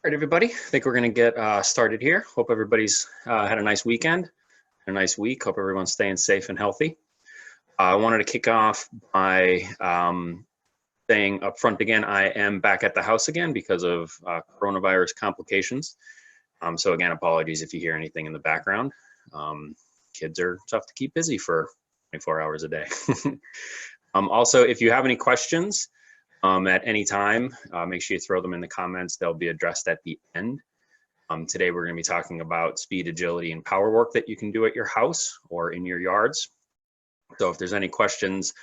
All right, everybody. I think we're going to get started here. Hope everybody's had a nice weekend, a nice week. Hope everyone's staying safe and healthy. I wanted to kick off by saying up front again, I am back at the house again because of coronavirus complications. So again, apologies if you hear anything in the background. Kids are tough to keep busy for 24 hours a day. Also, if you have any questions, at any time, make sure you throw them in the comments. They'll be addressed at the end. Today, we're going to be talking about speed, agility, and power work that you can do at your house or in your yards. So if there's any questions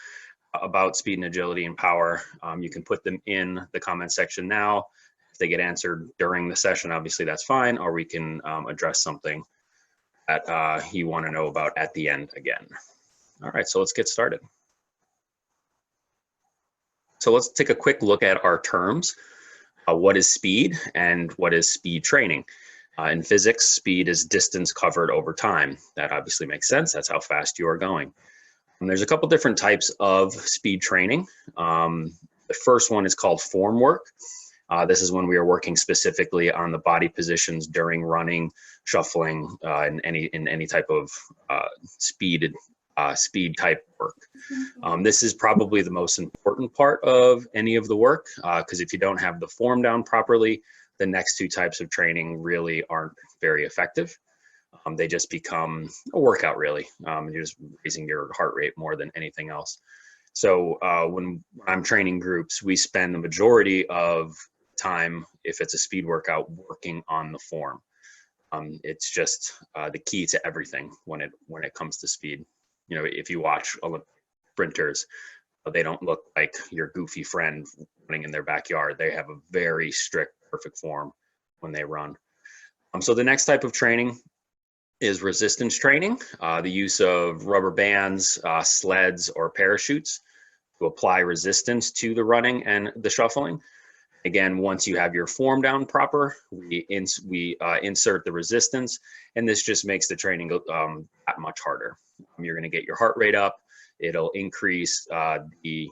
about speed and agility and power, you can put them in the comment section now. If they get answered during the session, obviously that's fine, or we can address something that you want to know about at the end again. All right, so let's get started. So let's take a quick look at our terms. What is speed and what is speed training? In physics, speed is distance covered over time. That obviously makes sense. That's how fast you are going. And there's a couple different types of speed training. The first one is called form work. This is when we are working specifically on the body positions during running, shuffling, in any type of speed type work. This is probably the most important part of any of the work, because if you don't have the form down properly, the next two types of training really aren't very effective. They just become a workout, really. You're just raising your heart rate more than anything else. So when I'm training groups, we spend the majority of time, if it's a speed workout, working on the form. It's just the key to everything when it comes to speed. You know, if you watch Olympic sprinters, they don't look like your goofy friend running in their backyard. They have a very strict, perfect form when they run. So the next type of training is resistance training, the use of rubber bands, sleds, or parachutes to apply resistance to the running and the shuffling. Again, once you have your form down proper, we insert the resistance, and this just makes the training go that much harder. You're going to get your heart rate up. It'll increase the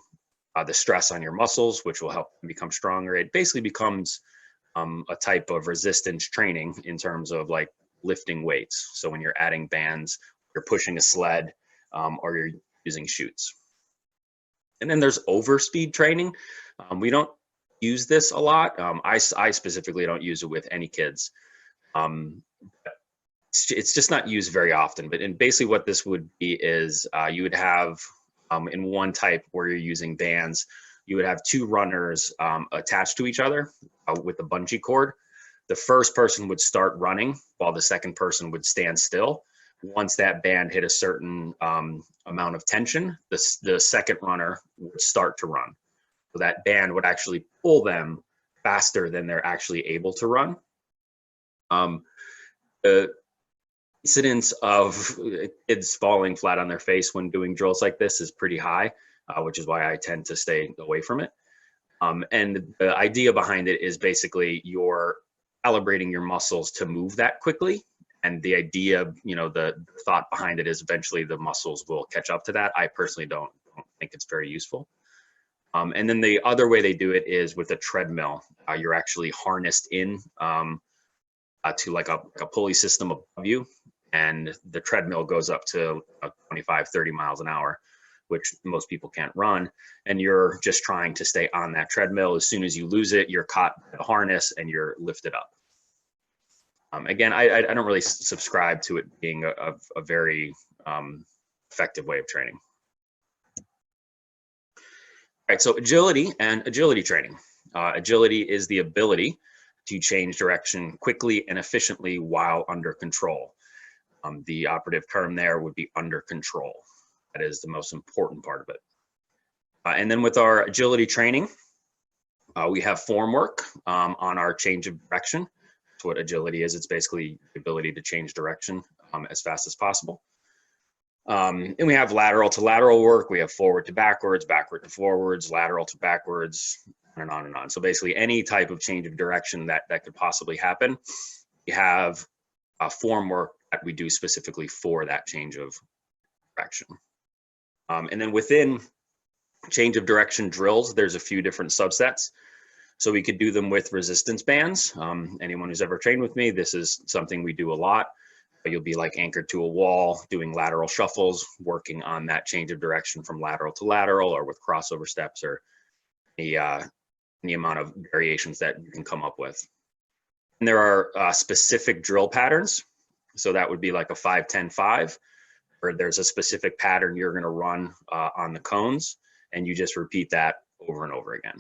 stress on your muscles, which will help them become stronger. It basically becomes a type of resistance training in terms of like lifting weights. So when you're adding bands, you're pushing a sled, or you're using chutes. And then there's overspeed training. We don't use this a lot. I specifically don't use it with any kids. It's just not used very often. But basically what this would be is you would have in one type where you're using bands, you would have two runners attached to each other with a bungee cord. The first person would start running while the second person would stand still. Once that band hit a certain amount of tension, the second runner would start to run. So that band would actually pull them faster than they're actually able to run. The incidence of kids falling flat on their face when doing drills like this is pretty high, which is why I tend to stay away from it. And the idea behind it is basically you're calibrating your muscles to move that quickly. And the idea, you know, the thought behind it is eventually the muscles will catch up to that. I personally don't think it's very useful. And then the other way they do it is with a treadmill. You're actually harnessed in to like a pulley system above you, and the treadmill goes up to 25, 30 miles an hour, which most people can't run. And you're just trying to stay on that treadmill. As soon as you lose it, you're caught by the harness and you're lifted up. Again, I don't really subscribe to it being a very effective way of training. All right, so agility and agility training. Agility is the ability to change direction quickly and efficiently while under control. The operative term there would be under control. That is the most important part of it. And then with our agility training, we have form work on our change of direction. That's what agility is. It's basically the ability to change direction as fast as possible. And we have lateral to lateral work. We have forward to backwards, backward to forwards, lateral to backwards, and on and on. So basically any type of change of direction that could possibly happen, we have form work that we do specifically for that change of direction. And then within change of direction drills, there's a few different subsets. So we could do them with resistance bands. Anyone who's ever trained with me, this is something we do a lot. You'll be like anchored to a wall, doing lateral shuffles, working on that change of direction from lateral to lateral, or with crossover steps, or the amount of variations that you can come up with. And there are specific drill patterns. So that would be like a 5-10-5, where there's a specific pattern you're going to run on the cones, and you just repeat that over and over again.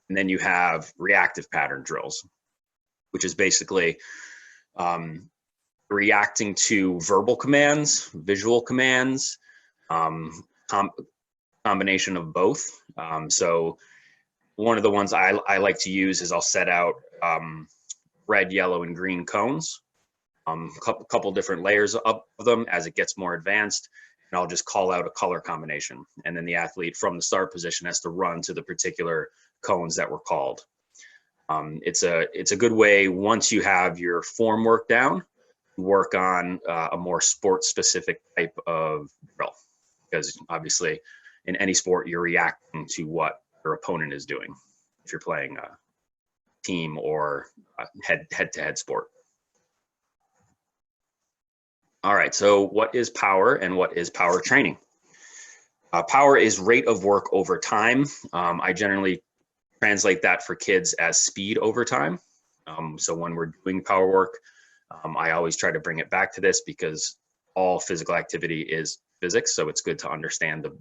And then you have reactive pattern drills, which is basically reacting to verbal commands, visual commands, combination of both. So one of the ones I like to use is I'll set out red, yellow, and green cones, couple different layers of them as it gets more advanced, and I'll just call out a color combination. And then the athlete from the start position has to run to the particular cones that were called. It's a good way, once you have your form work down, work on a more sport-specific type of drill, because obviously in any sport you're reacting to what your opponent is doing if you're playing a team or a head-to-head sport. All right, so what is power and what is power training? Power is rate of work over time. I generally translate that for kids as speed over time. So when we're doing power work, I always try to bring it back to this, because all physical activity is physics, so it's good to understand the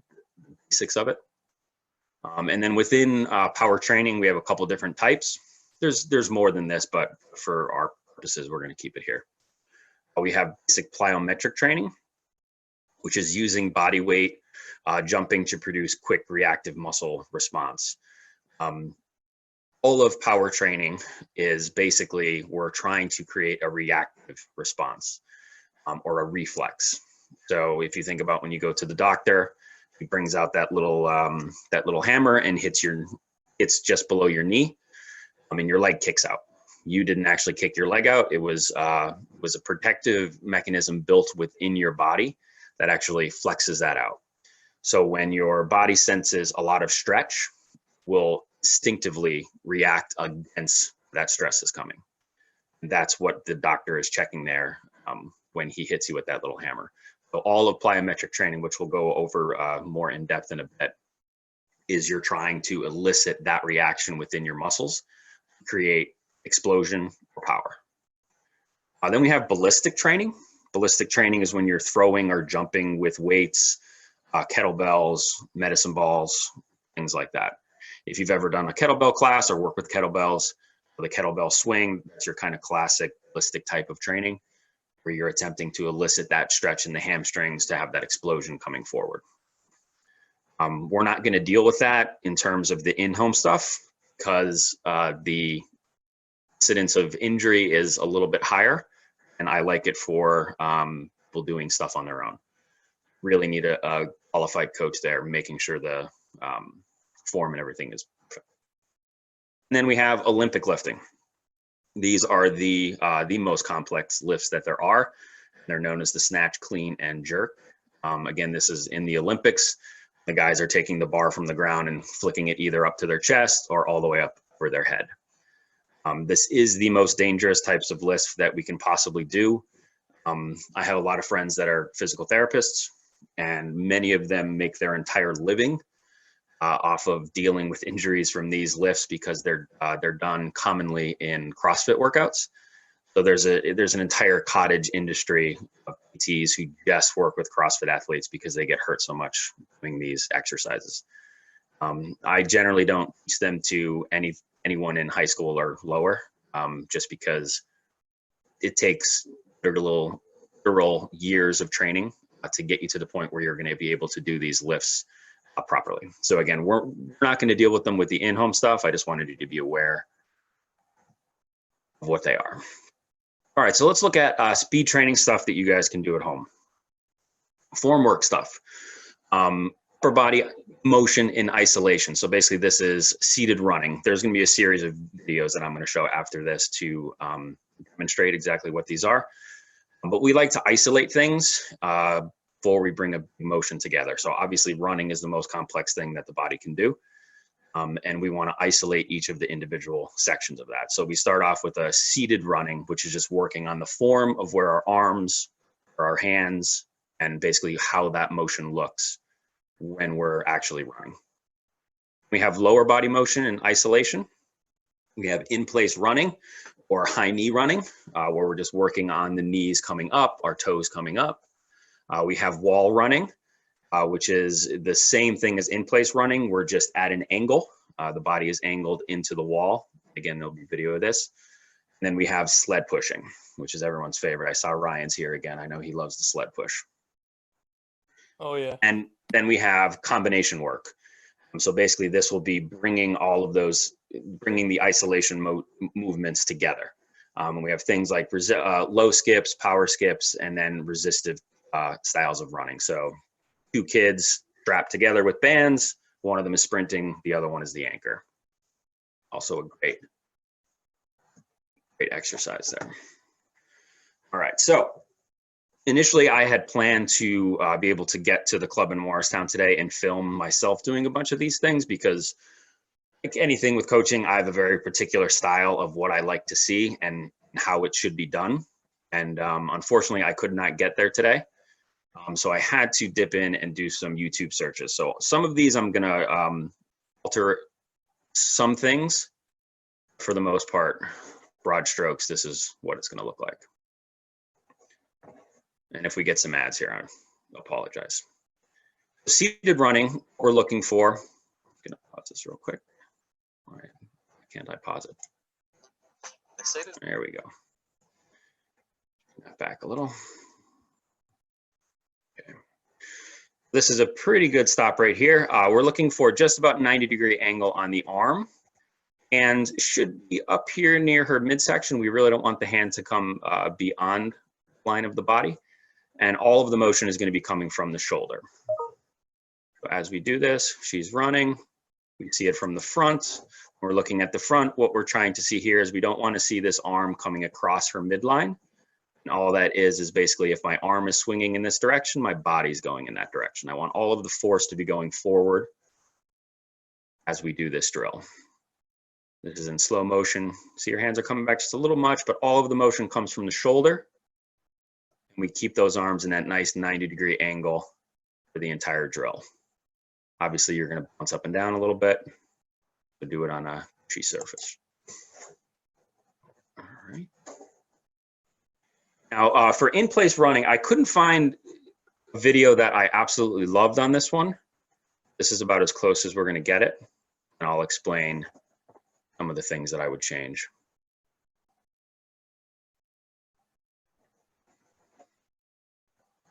basics of it. And then within power training, we have a couple different types. There's more than this, but for our purposes, we're going to keep it here. We have basic plyometric training, which is using body weight jumping to produce quick reactive muscle response. All of power training is basically we're trying to create a reactive response or a reflex. So if you think about when you go to the doctor, he brings out that little hammer and hits just below your knee. Your leg kicks out. You didn't actually kick your leg out. It was a protective mechanism built within your body that actually flexes that out. So when your body senses a lot of stretch, will instinctively react against that stress is coming. And that's what the doctor is checking there when he hits you with that little hammer. So all of plyometric training, which we'll go over more in depth in a bit, is you're trying to elicit that reaction within your muscles, create explosion or power. Then we have ballistic training. Ballistic training is when you're throwing or jumping with weights, kettlebells, medicine balls, things like that. If you've ever done a kettlebell class or work with kettlebells, or the kettlebell swing, that's your kind of classic ballistic type of training, where you're attempting to elicit that stretch in the hamstrings to have that explosion coming forward. We're not going to deal with that in terms of the in-home stuff, because the incidence of injury is a little bit higher, and I like it for people doing stuff on their own. Really need a qualified coach there, making sure the form and everything is perfect. And then we have Olympic lifting. These are the most complex lifts that there are. They're known as the snatch, clean, and jerk. Again, this is in the Olympics. The guys are taking the bar from the ground and flicking it either up to their chest or all the way up over their head. This is the most dangerous types of lifts that we can possibly do. I have a lot of friends that are physical therapists, and many of them make their entire living off of dealing with injuries from these lifts, because they're done commonly in CrossFit workouts. So there's an entire cottage industry of PTs who just work with CrossFit athletes because they get hurt so much doing these exercises. I generally don't teach them to anyone in high school or lower, just because it takes literal years of training to get you to the point where you're going to be able to do these lifts properly. So again, we're not going to deal with them with the in-home stuff. I just wanted you to be aware of what they are. All right, so let's look at speed training stuff that you guys can do at home. Form work stuff. Upper body motion in isolation. So basically this is seated running. There's going to be a series of videos that I'm going to show after this to demonstrate exactly what these are. But we like to isolate things before we bring a motion together. So obviously running is the most complex thing that the body can do. And we want to isolate each of the individual sections of that. So we start off with a seated running, which is just working on the form of where our arms or our hands and basically how that motion looks when we're actually running. We have lower body motion in isolation. We have in-place running or high knee running, where we're just working on the knees coming up, our toes coming up. We have wall running, which is the same thing as in-place running. We're just at an angle. The body is angled into the wall. Again, there'll be video of this. And then we have sled pushing, which is everyone's favorite. I saw Ryan's here again. I know he loves the sled push. Oh, yeah. And then we have combination work. So basically this will be bringing all of those, bringing the isolation movements together. And we have things like low skips, power skips, and then resistive styles of running. So 2 kids strapped together with bands. One of them is sprinting, the other one is the anchor. Also a great exercise there. All right, so initially I had planned to be able to get to the club in Morristown today and film myself doing a bunch of these things because like anything with coaching, I have a very particular style of what I like to see and how it should be done. And unfortunately, I could not get there today. So I had to dip in and do some YouTube searches. So some of these I'm gonna alter some things. For the most part, broad strokes, this is what it's gonna look like. And if we get some ads here, I apologize. Seated running, we're looking for, I'm gonna pause this real quick. All right, can't I pause it? There we go. Back a little. Okay. This is a pretty good stop right here. We're looking for just about 90-degree angle on the arm and should be up here near her midsection. We really don't want the hand to come beyond the line of the body. And all of the motion is going to be coming from the shoulder. So as we do this, she's running. We see it from the front. We're looking at the front. What we're trying to see here is we don't want to see this arm coming across her midline. And all that is basically if my arm is swinging in this direction, my body's going in that direction. I want all of the force to be going forward as we do this drill. This is in slow motion. See, your hands are coming back just a little much, but all of the motion comes from the shoulder. And we keep those arms in that nice 90-degree angle for the entire drill. Obviously, you're going to bounce up and down a little bit, but do it on a tree surface. All right. Now, for in-place running, I couldn't find a video that I absolutely loved on this one. This is about as close as we're going to get it, and I'll explain some of the things that I would change.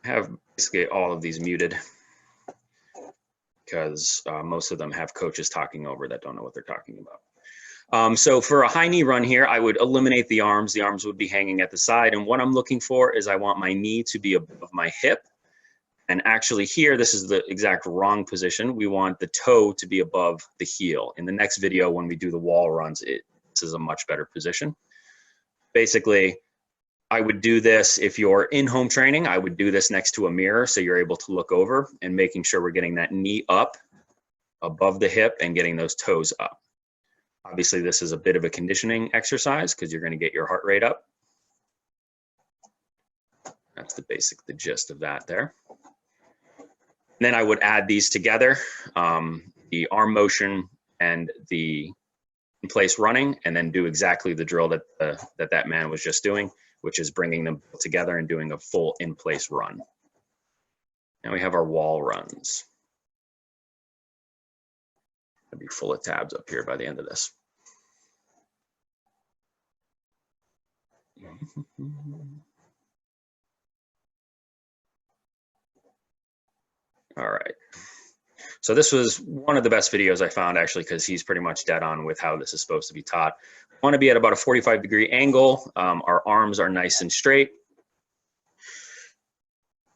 I have basically all of these muted because most of them have coaches talking over that don't know what they're talking about. So for a high knee run here, I would eliminate the arms. The arms would be hanging at the side. And what I'm looking for is I want my knee to be above my hip. And actually here, this is the exact wrong position. We want the toe to be above the heel. In the next video, when we do the wall runs, this is a much better position. Basically, I would do this if you're in home training. I would do this next to a mirror so you're able to look over and making sure we're getting that knee up above the hip and getting those toes up. Obviously, this is a bit of a conditioning exercise because you're going to get your heart rate up. That's the gist of that there. And then I would add these together, the arm motion and the in-place running, and then do exactly the drill that that man was just doing, which is bringing them together and doing a full in-place run. Now we have our wall runs. I'll be full of tabs up here by the end of this. All right. So this was one of the best videos I found actually, because he's pretty much dead on with how this is supposed to be taught. We want to be at about a 45-degree angle. Our arms are nice and straight.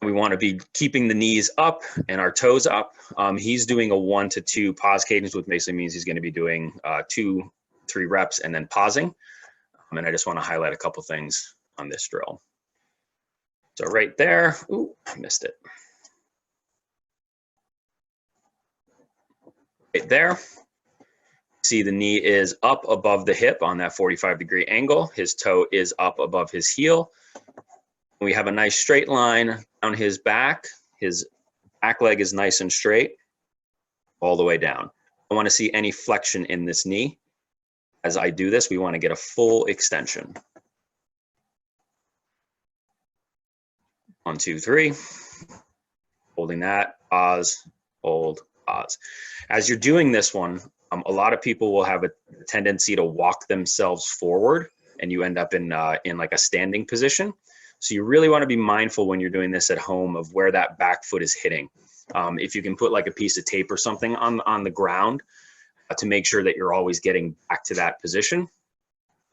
We want to be keeping the knees up and our toes up. He's doing a 1 to 2 pause cadence, which basically means he's going to be doing 2-3 reps and then pausing. And I just want to highlight a couple things on this drill. So right there, ooh, I missed it. Right there, See the knee is up above the hip on that 45-degree angle. His toe is up above his heel. We have a nice straight line down his back. His back leg is nice and straight all the way down. I want to see any flexion in this knee. As I do this, we want to get a full extension. 1, 2, 3. Holding that, pause, hold, pause. As you're doing this one, a lot of people will have a tendency to walk themselves forward, and you end up in like a standing position. So you really want to be mindful when you're doing this at home of where that back foot is hitting. If you can put like a piece of tape or something on the ground to make sure that you're always getting back to that position,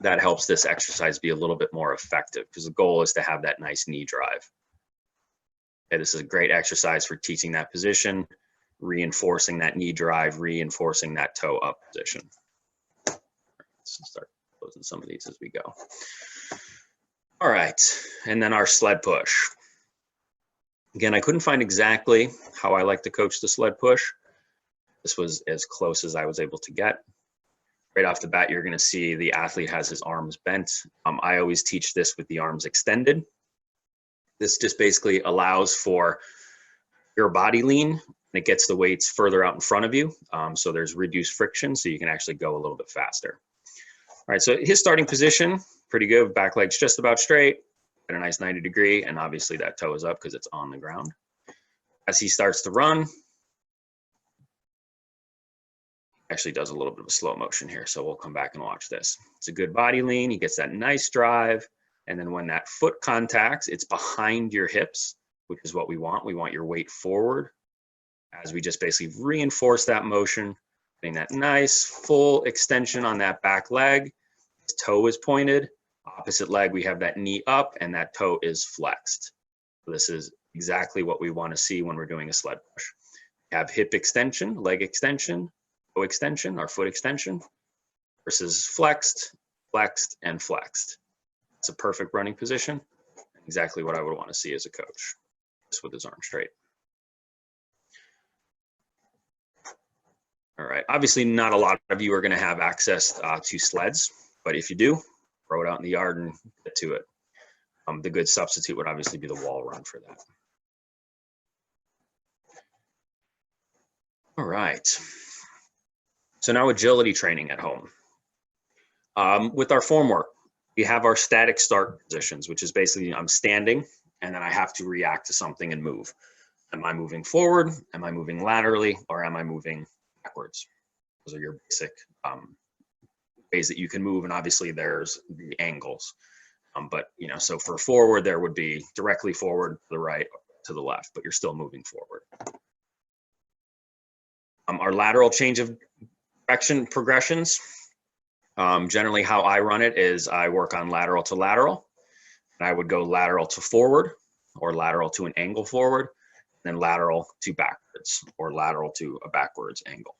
that helps this exercise be a little bit more effective, because the goal is to have that nice knee drive. Okay, this is a great exercise for teaching that position, reinforcing that knee drive, reinforcing that toe up position. Let's start closing some of these as we go. All right, and then our sled push. Again, I couldn't find exactly how I like to coach the sled push. This was as close as I was able to get. Right off the bat, you're gonna see the athlete has his arms bent. I always teach this with the arms extended. This just basically allows for your body lean, and it gets the weights further out in front of you. So there's reduced friction, so you can actually go a little bit faster. All right, so his starting position, pretty good. Back leg's just about straight, at a nice 90-degree, and obviously that toe is up because it's on the ground. As he starts to run, actually does a little bit of a slow motion here, so we'll come back and watch this. It's a good body lean. He gets that nice drive. And then when that foot contacts, it's behind your hips, which is what we want. We want your weight forward as we just basically reinforce that motion, getting that nice full extension on that back leg. His toe is pointed. Opposite leg, we have that knee up and that toe is flexed. So this is exactly what we want to see when we're doing a sled push. We have hip extension, leg extension, toe extension, or foot extension, versus flexed, flexed, and flexed. It's a perfect running position. Exactly what I would want to see as a coach, just with his arm straight. All right, obviously not a lot of you are going to have access to sleds, but if you do, throw it out in the yard and get to it. The good substitute would obviously be the wall run for that. All right, so now agility training at home. With our form work, we have our static start positions, which is basically I'm standing and then I have to react to something and move. Am I moving forward? Am I moving laterally? Or am I moving backwards? Those are your basic ways that you can move. And obviously there's the angles. But, you know, so for forward, there would be directly forward, to the right, to the left, but you're still moving forward. Our lateral change of direction progressions. Generally how I run it is I work on lateral to lateral, and I would go lateral to forward, or lateral to an angle forward, and then lateral to backwards, or lateral to a backwards angle.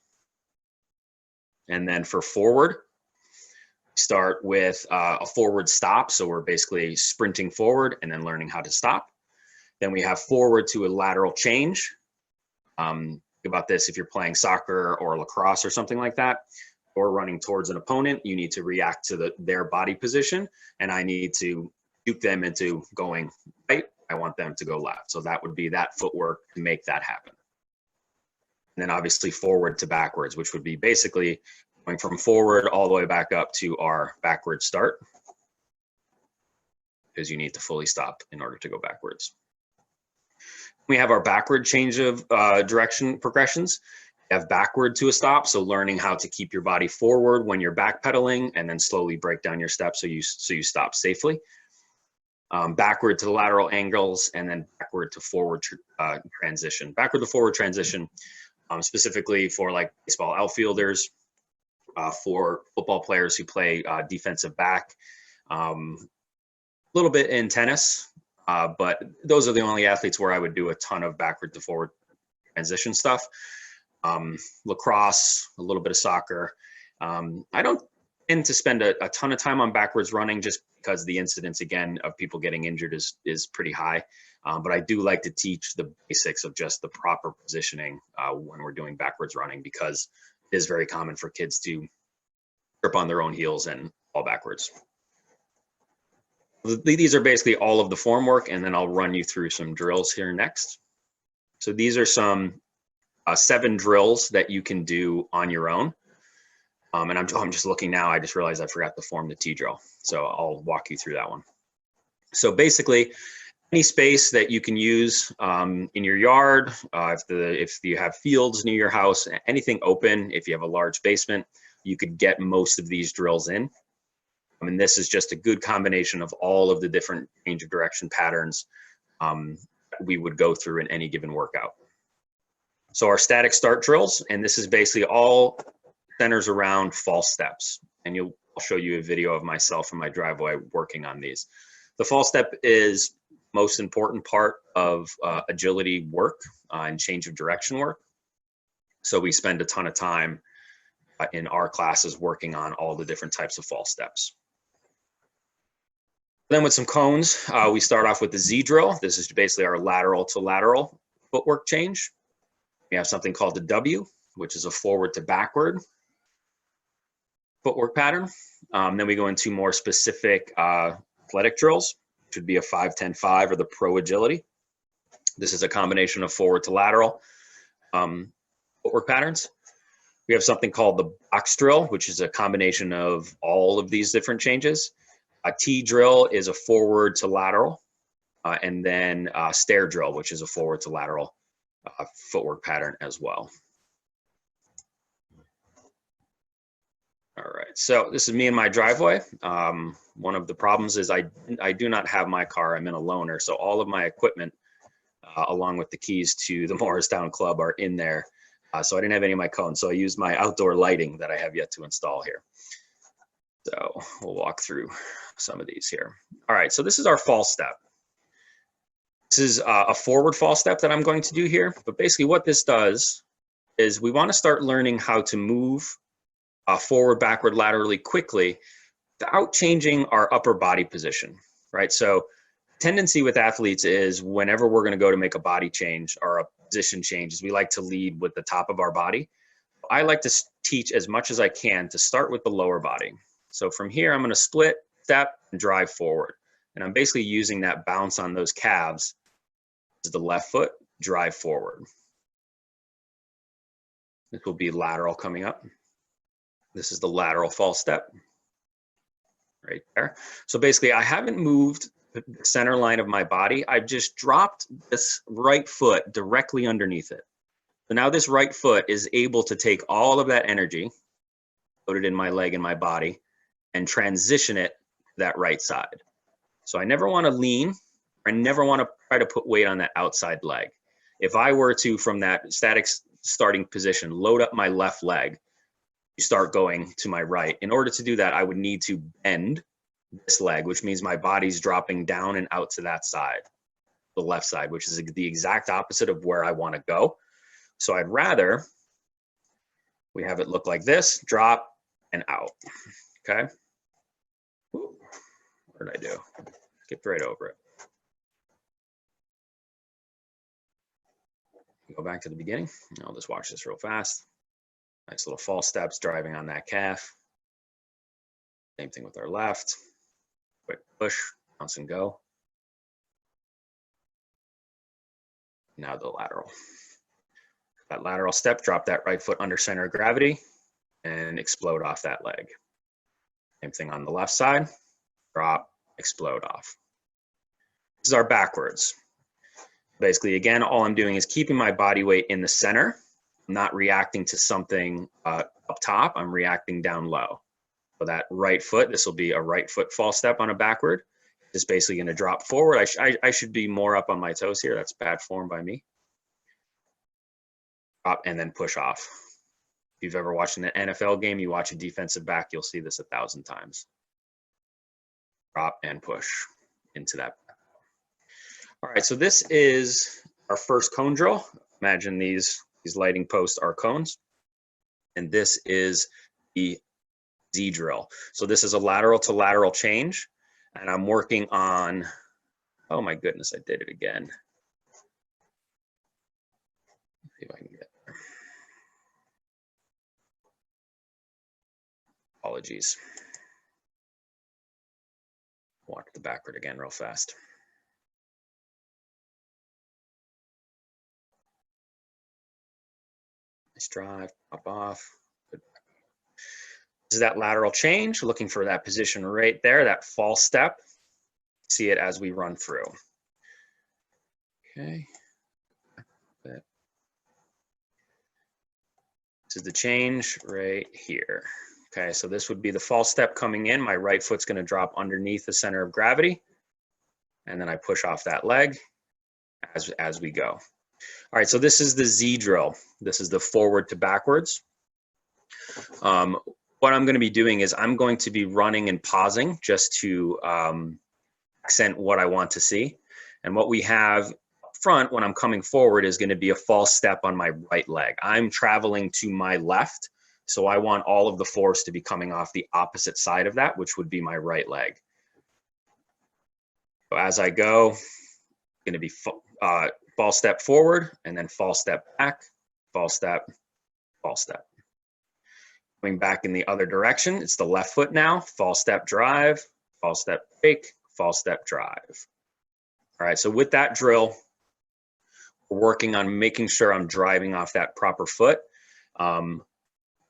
And then for forward, start with a forward stop. So we're basically sprinting forward and then learning how to stop. Then we have forward to a lateral change. Think about this if you're playing soccer or lacrosse or something like that, or running towards an opponent, you need to react to their body position, and I need to duke them into going right. I want them to go left. So that would be that footwork to make that happen. And then obviously forward to backwards, which would be basically going from forward all the way back up to our backward start, because you need to fully stop in order to go backwards. We have our backward change of direction progressions. Have backward to a stop, so learning how to keep your body forward when you're backpedaling, and then slowly break down your steps so you stop safely. Backward to the lateral angles, and then backward to forward transition. Backward to forward transition, specifically for like baseball outfielders, for football players who play defensive back, a little bit in tennis, but those are the only athletes where I would do a ton of backward to forward transition stuff. Lacrosse, a little bit of soccer. I don't tend to spend a ton of time on backwards running, just because the incidence, again, of people getting injured is pretty high. But I do like to teach the basics of just the proper positioning when we're doing backwards running, because it is very common for kids to trip on their own heels and fall backwards. These are basically all of the form work, and then I'll run you through some drills here next. So these are some 7 drills that you can do on your own. And I'm just looking now, I just realized I forgot to form the T drill. So I'll walk you through that one. So basically, any space that you can use in your yard, if you have fields near your house, anything open, if you have a large basement, you could get most of these drills in. I mean, this is just a good combination of all of the different change of direction patterns we would go through in any given workout. So our static start drills, and this is basically all centers around false steps. And I'll show you a video of myself in my driveway working on these. The false step is most important part of agility work and change of direction work. So we spend a ton of time in our classes working on all the different types of false steps. Then with some cones, we start off with the Z drill. This is basically our lateral to lateral footwork change. We have something called the W, which is a forward to backward footwork pattern. Then we go into more specific athletic drills, which would be a 5-10-5 or the pro agility. This is a combination of forward to lateral footwork patterns. We have something called the box drill, which is a combination of all of these different changes. A T drill is a forward to lateral, and then a stair drill, which is a forward to lateral footwork pattern as well. All right, so this is me in my driveway. One of the problems is I do not have my car. I'm in a loaner, so all of my equipment, along with the keys to the Morristown Club, are in there. So I didn't have any of my cones, so I used my outdoor lighting that I have yet to install here. So we'll walk through some of these here. All right, so this is our false step. This is a forward false step that I'm going to do here, but basically what this does is we want to start learning how to move forward, backward, laterally quickly without changing our upper body position, right? So tendency with athletes is whenever we're going to go to make a body change or a position change, is we like to lead with the top of our body. I like to teach as much as I can to start with the lower body. So from here, I'm going to split, step, and drive forward. And I'm basically using that bounce on those calves as the left foot, drive forward. This will be lateral coming up. This is the lateral false step right there. So basically, I haven't moved the center line of my body. I've just dropped this right foot directly underneath it. So now this right foot is able to take all of that energy, put it in my leg and my body, and transition it to that right side. So I never want to lean. I never want to try to put weight on that outside leg. If I were to, from that static starting position, load up my left leg, start going to my right. In order to do that, I would need to bend this leg, which means my body's dropping down and out to that side, the left side, which is the exact opposite of where I want to go. So I'd rather we have it look like this, drop and out, okay? Ooh, what did I do? Skipped right over it. Go back to the beginning. I'll just watch this real fast. Nice little false steps, driving on that calf. Same thing with our left. Quick push, bounce and go. Now the lateral. That lateral step, drop that right foot under center of gravity and explode off that leg. Same thing on the left side, drop, explode off. This is our backwards. Basically, again, all I'm doing is keeping my body weight in the center. I'm not reacting to something up top, I'm reacting down low. So that right foot, this will be a right foot false step on a backward. It's basically going to drop forward. I should be more up on my toes here. That's bad form by me. Drop and then push off. If you've ever watched an NFL game, you watch a defensive back, you'll see this 1,000 times. Drop and push into that. All right, so this is our first cone drill. Imagine these lighting posts are cones. And this is the Z drill. So this is a lateral to lateral change. And I'm working on, oh my goodness, I did it again. Let's see if I can get there. Apologies. Walk the backward again real fast. Nice drive, pop off. Good. This is that lateral change, looking for that position right there, that false step. See it as we run through. Okay. This is the change right here. Okay, so this would be the false step coming in. My right foot's going to drop underneath the center of gravity. And then I push off that leg as we go. All right, so this is the Z drill. This is the forward to backwards. What I'm going to be doing is I'm going to be running and pausing just to accent what I want to see. And what we have up front when I'm coming forward is going to be a false step on my right leg. I'm traveling to my left, so I want all of the force to be coming off the opposite side of that, which would be my right leg. So as I go, going to be false step forward and then false step back, false step, false step. Going back in the other direction, it's the left foot now, false step drive, false step break, false step drive. All right, so with that drill, we're working on making sure I'm driving off that proper foot,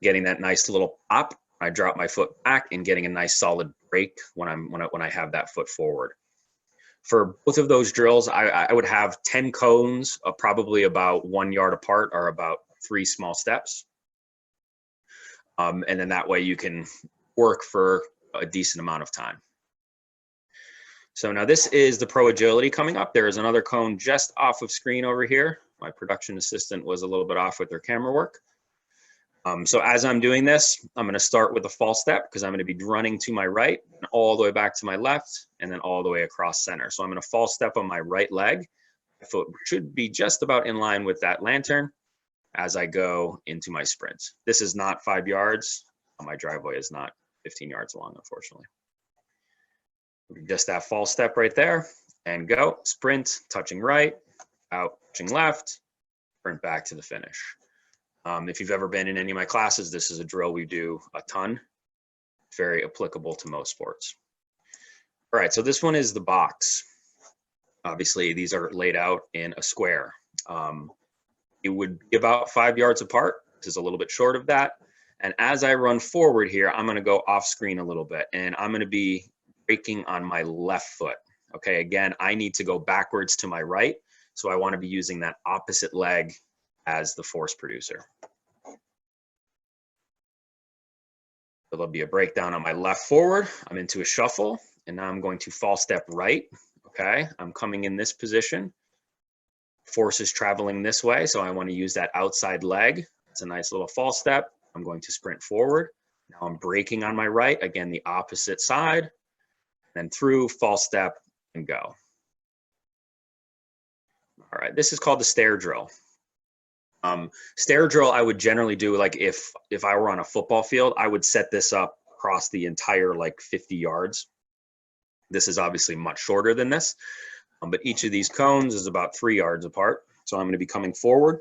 getting that nice little pop. I drop my foot back and getting a nice solid break when I have that foot forward. For both of those drills, I would have 10 cones, probably about 1 yard apart, or about 3 small steps. And then that way you can work for a decent amount of time. So now this is the pro agility coming up. There is another cone just off of screen over here. My production assistant was a little bit off with their camera work. So as I'm doing this, I'm going to start with a false step because I'm going to be running to my right and all the way back to my left and then all the way across center. So I'm going to false step on my right leg. My foot should be just about in line with that lantern as I go into my sprint. This is not 5 yards. My driveway is not 15 yards long, unfortunately. Just that false step right there and go. Sprint, touching right, out, touching left, sprint back to the finish. If you've ever been in any of my classes, this is a drill we do a ton. Very applicable to most sports. All right, so this one is the box. Obviously, these are laid out in a square. It would be about 5 yards apart. This is a little bit short of that. And as I run forward here, I'm going to go off screen a little bit, and I'm going to be braking on my left foot. Okay, again, I need to go backwards to my right, so I want to be using that opposite leg as the force producer. So there'll be a breakdown on my left forward. I'm into a shuffle, and now I'm going to false step right. Okay, I'm coming in this position. Force is traveling this way, so I want to use that outside leg. It's a nice little false step. I'm going to sprint forward. Now I'm braking on my right, again, the opposite side, then through, false step, and go. All right, this is called the stair drill. Stair drill I would generally do, like if I were on a football field, I would set this up across the entire like 50 yards. This is obviously much shorter than this, but each of these cones is about 3 yards apart. So I'm going to be coming forward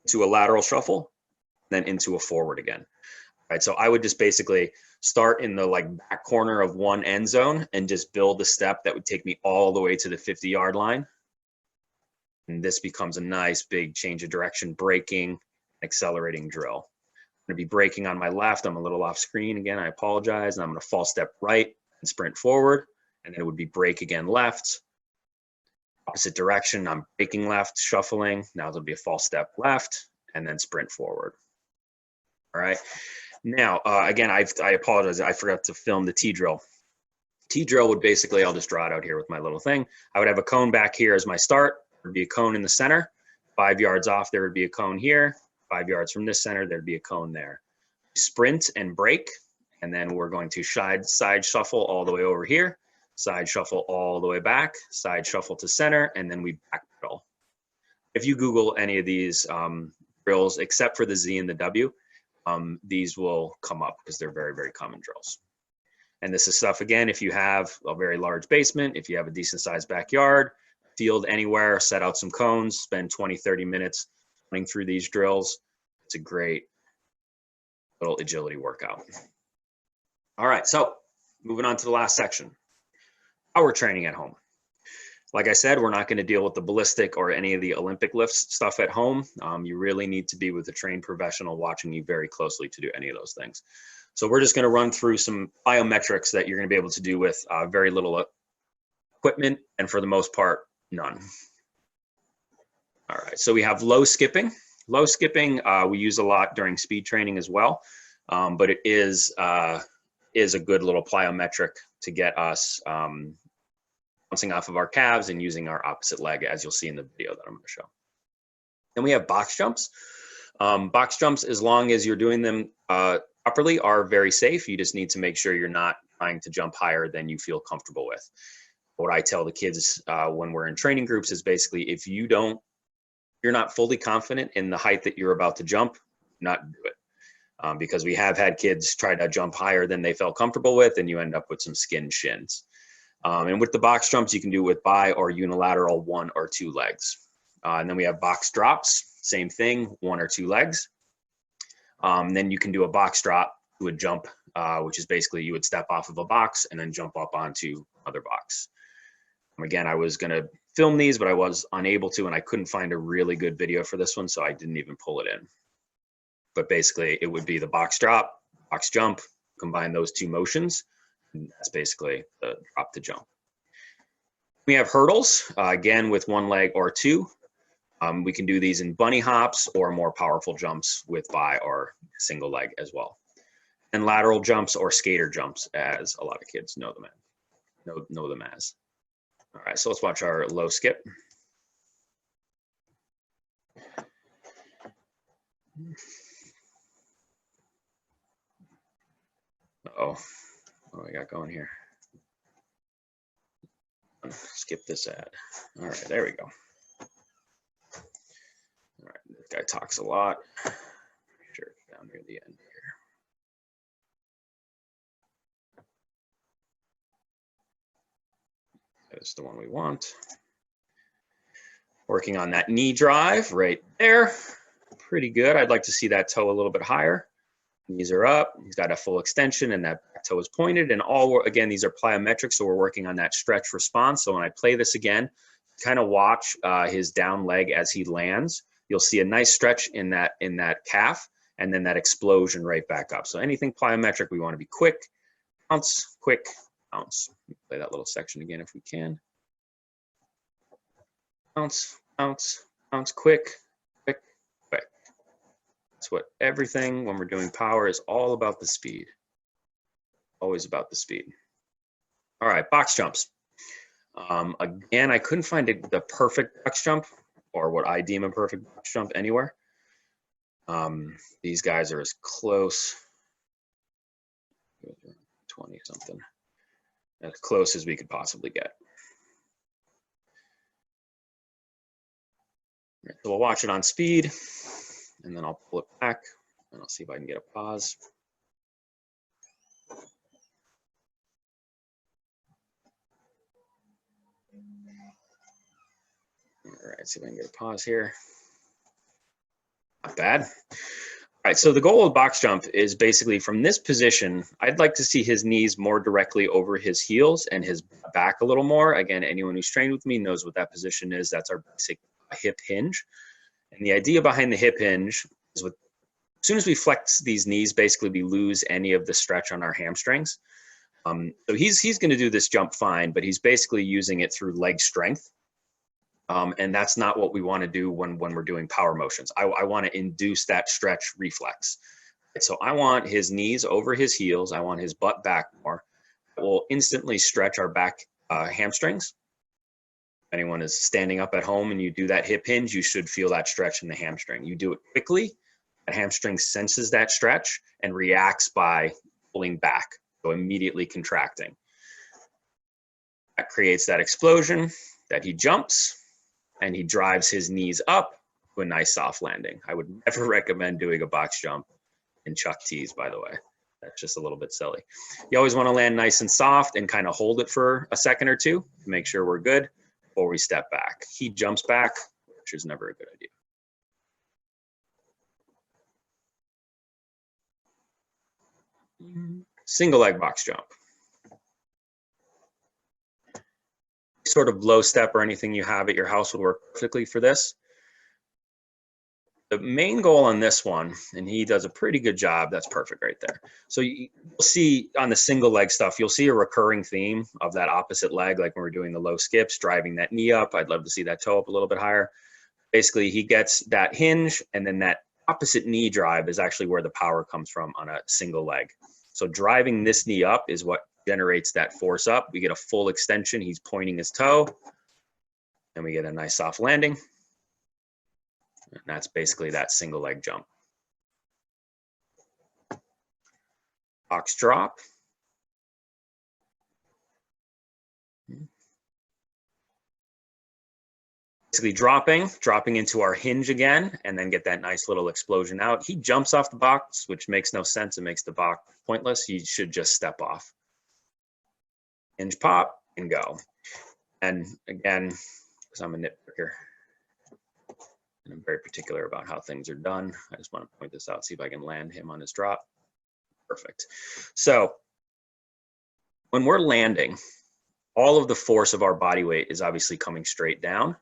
to a lateral shuffle, then into a forward again. All right, so I would just basically start in the like back corner of one end zone and just build a step that would take me all the way to the 50-yard line. And this becomes a nice big change of direction, braking, accelerating drill. I'm going to be braking on my left. I'm a little off screen again. I apologize. And I'm going to false step right and sprint forward. And then it would be brake again left. Opposite direction, I'm braking left, shuffling. Now there'll be a false step left and then sprint forward. All right. Now, again, I apologize. I forgot to film the T-drill. T-drill would basically, I'll just draw it out here with my little thing. I would have a cone back here as my start. There'd be a cone in the center. 5 yards off, there would be a cone here. 5 yards from this center, there'd be a cone there. Sprint and brake, and then we're going to side shuffle all the way over here, side shuffle all the way back, side shuffle to center, and then we back pedal. If you Google any of these drills, except for the Z and the W, these will come up because they're very, very common drills. And this is stuff, again, if you have a very large basement, if you have a decent sized backyard, field anywhere, set out some cones, spend 20, 30 minutes running through these drills. It's a great little agility workout. All right, so moving on to the last section, power training at home. Like I said, we're not going to deal with the ballistic or any of the Olympic lifts stuff at home. You really need to be with a trained professional watching you very closely to do any of those things. So we're just going to run through some biometrics that you're going to be able to do with very little equipment, and for the most part, none. All right, so we have low skipping. Low skipping we use a lot during speed training as well, but it is a good little plyometric to get us bouncing off of our calves and using our opposite leg, as you'll see in the video that I'm going to show. Then we have box jumps. Box jumps, as long as you're doing them properly, are very safe. You just need to make sure you're not trying to jump higher than you feel comfortable with. What I tell the kids when we're in training groups is basically, if you're not fully confident in the height that you're about to jump, not do it. Because we have had kids try to jump higher than they felt comfortable with, and you end up with some skinned shins. And with the box jumps, you can do it with bi or unilateral 1 or 2 legs. And then we have box drops, same thing, 1 or 2 legs. Then you can do a box drop to a jump, which is basically you would step off of a box and then jump up onto another box. Again, I was going to film these, but I was unable to, and I couldn't find a really good video for this one, so I didn't even pull it in. But basically, it would be the box drop, box jump, combine those 2 motions. That's basically the drop to jump. We have hurdles, again, with 1 leg or 2. We can do these in bunny hops or more powerful jumps with bi or single leg as well. And lateral jumps or skater jumps, as a lot of kids know them as. All right, so let's watch our low skip. Uh-oh. What do I got going here? Skip this ad. All right, there we go. All right, this guy talks a lot. Sure, down near the end here. That's the one we want. Working on that knee drive right there. Pretty good. I'd like to see that toe a little bit higher. Knees are up. He's got a full extension and that back toe is pointed. And again, these are plyometrics, so we're working on that stretch response. So when I play this again, kind of watch his down leg as he lands. You'll see a nice stretch in that calf, and then that explosion right back up. So anything plyometric, we want to be quick, bounce, quick, bounce. Play that little section again if we can. Bounce, bounce, bounce, quick, quick, quick. That's what everything when we're doing power is all about, the speed. Always about the speed. All right, box jumps. Again, I couldn't find the perfect box jump, or what I deem a perfect box jump, anywhere. These guys are as close, 20 something, as close as we could possibly get. All right, so we'll watch it on speed, and then I'll pull it back, and I'll see if I can get a pause. All right, see if I can get a pause here. Not bad. All right, so the goal of box jump is basically from this position, I'd like to see his knees more directly over his heels and his back a little more. Again, anyone who's trained with me knows what that position is. That's our basic hip hinge. And the idea behind the hip hinge is as soon as we flex these knees, basically we lose any of the stretch on our hamstrings. So he's going to do this jump fine, but he's basically using it through leg strength. And that's not what we want to do when we're doing power motions. I want to induce that stretch reflex. So I want his knees over his heels. I want his butt back more. It will instantly stretch our back hamstrings. If anyone is standing up at home and you do that hip hinge, you should feel that stretch in the hamstring. You do it quickly, the hamstring senses that stretch and reacts by pulling back, so immediately contracting. That creates that explosion that he jumps, and he drives his knees up to a nice soft landing. I would never recommend doing a box jump in Chuck T's, by the way. That's just a little bit silly. You always want to land nice and soft and kind of hold it for a second or two to make sure we're good before we step back. He jumps back, which is never a good idea. Single leg box jump. Sort of low step or anything you have at your house would work perfectly for this. The main goal on this one, and he does a pretty good job, that's perfect right there. So you'll see on the single leg stuff, you'll see a recurring theme of that opposite leg, like when we're doing the low skips, driving that knee up. I'd love to see that toe up a little bit higher. Basically, he gets that hinge, and then that opposite knee drive is actually where the power comes from on a single leg. So driving this knee up is what generates that force up. We get a full extension. He's pointing his toe, and we get a nice soft landing. And that's basically that single leg jump. Box drop. Basically dropping into our hinge again, and then get that nice little explosion out. He jumps off the box, which makes no sense. It makes the box pointless. He should just step off. Hinge pop and go. And again, because I'm a nitpicker, and I'm very particular about how things are done, I just want to point this out, see if I can land him on his drop. Perfect. So when we're landing, all of the force of our body weight is obviously coming straight down.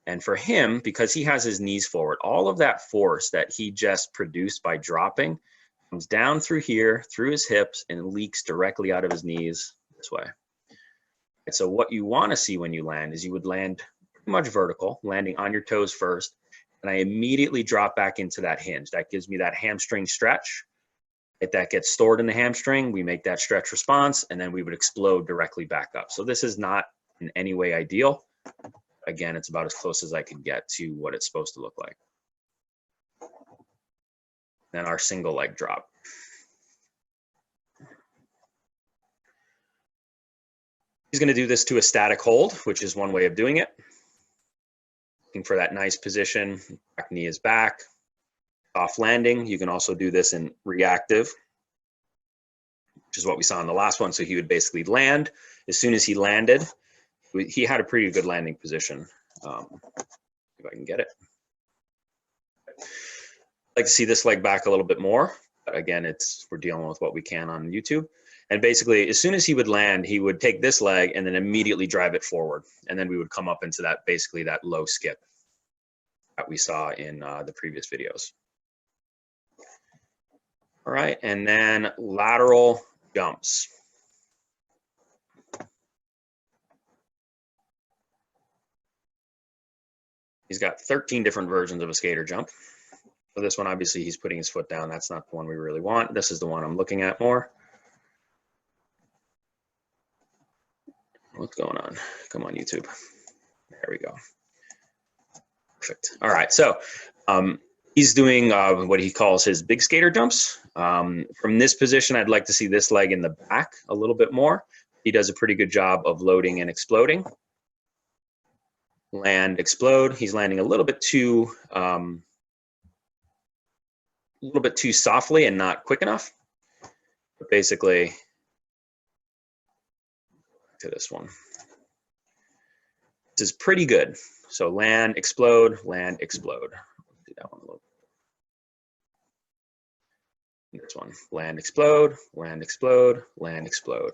And for him, because he has his knees forward, all of that force that he just produced by dropping comes down through here, through his hips, and leaks directly out of his knees this way. And so what you want to see when you land is you would land pretty much vertical, landing on your toes first, and I immediately drop back into that hinge. That gives me that hamstring stretch. If that gets stored in the hamstring, we make that stretch response, and then we would explode directly back up. So this is not in any way ideal. Again, it's about as close as I could get to what it's supposed to look like. Then our single leg drop. He's going to do this to a static hold, which is one way of doing it. Looking for that nice position, back knee is back, soft landing. You can also do this in reactive, which is what we saw in the last one. So he would basically land. As soon as he landed, he had a pretty good landing position. If I can get it. I'd like to see this leg back a little bit more. But again, we're dealing with what we can on YouTube. And basically, as soon as he would land, he would take this leg and then immediately drive it forward. And then we would come up into that, basically that low skip that we saw in the previous videos. All right, and then lateral jumps. He's got 13 different versions of a skater jump. So this one, obviously, he's putting his foot down. That's not the one we really want. This is the one I'm looking at more. What's going on? Come on, YouTube. There we go. Perfect. All right, so he's doing what he calls his big skater jumps. From this position, I'd like to see this leg in the back a little bit more. He does a pretty good job of loading and exploding. Land, explode. He's landing a little bit too softly and not quick enough. But basically, to this one. This is pretty good. So land, explode, land, explode. Let's do that one a little bit. This one, land, explode, land, explode, land, explode.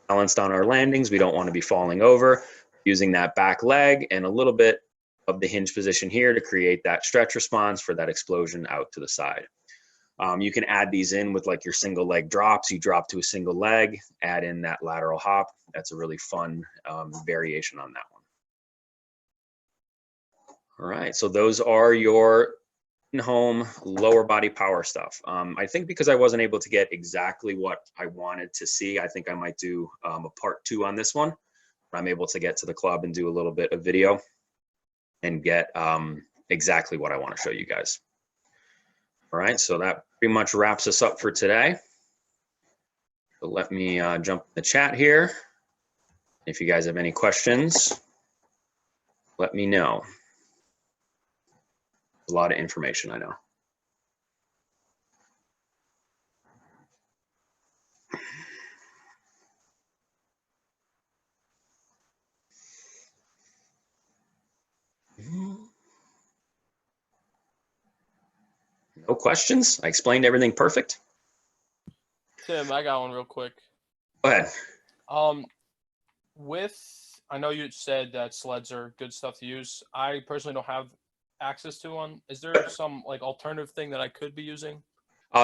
Balanced on our landings. We don't want to be falling over. Using that back leg and a little bit of the hinge position here to create that stretch response for that explosion out to the side. You can add these in with like your single leg drops. You drop to a single leg, add in that lateral hop. That's a really fun variation on that one. All right, so those are your in-home lower body power stuff. I think because I wasn't able to get exactly what I wanted to see, I think I might do a part 2 on this one. I'm able to get to the club and do a little bit of video and get exactly what I want to show you guys. All right, so that pretty much wraps us up for today. So let me jump in the chat here. If you guys have any questions, let me know. A lot of information, I know. No questions? I explained everything perfect. Tim, I got one real quick. Go ahead. I know you said that sleds are good stuff to use. I personally don't have access to one. Is there some like alternative thing that I could be using?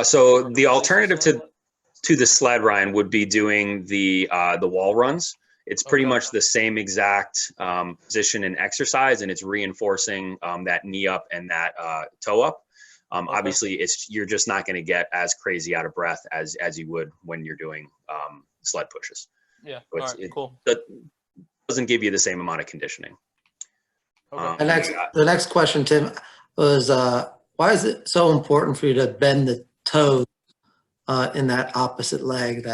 So Or the replace alternative sled? to the sled, Ryan, would be doing the wall runs. It's pretty Okay. much the same exact position and exercise, and it's reinforcing that knee up and that toe up. Okay. Obviously, you're just not going to get as crazy out of breath as you would when you're doing sled pushes. Yeah. So All right. Cool. It doesn't give you the same amount of conditioning. Okay. The next question, Tim, was why is it so important for you to bend the toes in that opposite leg?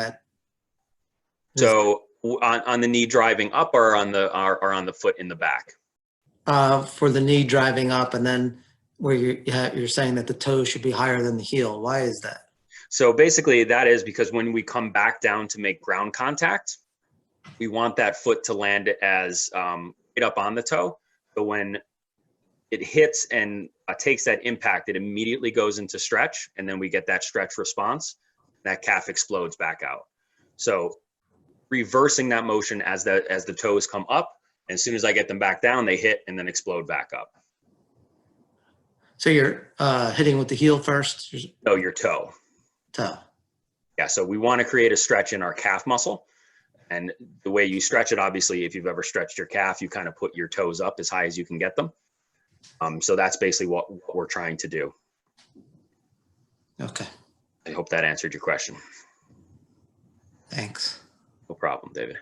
So on the knee driving up, or on the foot in the back? For the knee driving up, and then where you're saying that the toe should be higher than the heel. Why is that? So basically, that is because when we come back down to make ground contact, we want that foot to land as right up on the toe. So when it hits and takes that impact, it immediately goes into stretch, and then we get that stretch response. That calf explodes back out. So reversing that motion as the toes come up, and as soon as I get them back down, they hit and then explode back up. So you're hitting with the heel first? No, your toe. Toe. Yeah, so we want to create a stretch in our calf muscle. And the way you stretch it, obviously, if you've ever stretched your calf, you kind of put your toes up as high as you can get them. So that's basically what we're trying to do. Okay. I hope that answered your question. Thanks. No problem, David.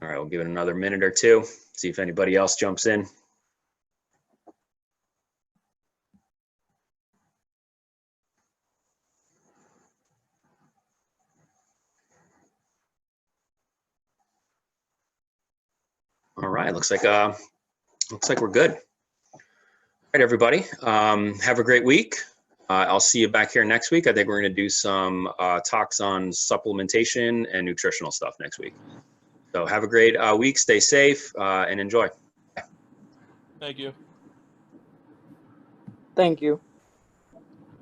All right, we'll give it another minute or two, see if anybody else jumps in. All right, looks like we're good. All right, everybody, have a great week. I'll see you back here next week. I think we're going to do some talks on supplementation and nutritional stuff next week. So have a great week. Stay safe and enjoy. Thank you. Thank you.